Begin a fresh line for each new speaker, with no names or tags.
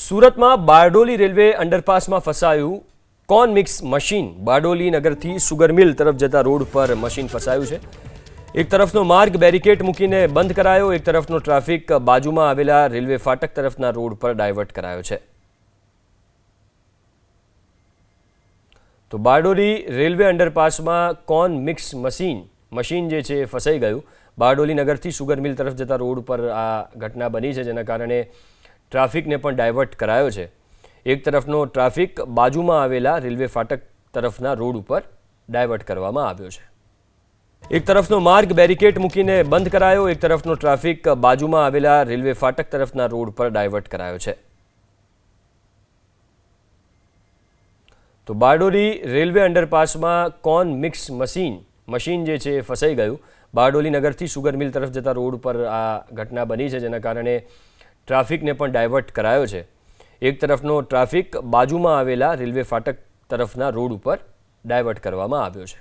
સુરતમાં બારડોલી રેલવે અંડરપાસમાં ફસાયું કોર્ન મિક્સ મશીન। બારડોલી નગરથી સુગર મિલ તરફ જતા રોડ પર મશીન ફસાયું છે। એક તરફનો માર્ગ બેરિકેડ મૂકીને બંધ કરાયો, એક તરફનો ટ્રાફિક બાજુમાં આવેલા રેલવે ફાટક તરફના રોડ પર ડાયવર્ટ કરાયો છે। તો બારડોલી રેલવે અંડરપાસમાં કોર્ન મિક્સ મશીન જે છે ફસાઈ ગયું। બારડોલી નગરથી સુગર મિલ તરફ જતા રોડ પર આ ઘટના બની છે, જેના કારણે ટ્રાફિકને પણ ડાયવર્ટ કરાયો છે। એક તરફનો ટ્રાફિક બાજુમાં આવેલા રેલવે ફાટક તરફના રોડ ઉપર ડાયવર્ટ કરવામાં આવ્યો છે। એક તરફનો માર્ગ બેરિકેડ મૂકીને બંધ કરાયો, એક તરફનો ટ્રાફિક બાજુમાં આવેલા રેલવે ફાટક તરફના રોડ પર ડાયવર્ટ કરાયો છે। તો બારડોલી રેલવે અંડરપાસમાં કોર્ન મિક્સ મશીન જે છે ફસાઈ ગયું। બારડોલી નગરથી સુગર મિલ તરફ જતા રોડ પર આ ઘટના બની છે, જેના કારણે ટ્રાફિકને પણ ડાયવર્ટ કરાયો છે। એક તરફનો ટ્રાફિક બાજુમાં આવેલા રેલવે ફાટક તરફના રોડ ઉપર ડાયવર્ટ કરવામાં આવ્યો છે।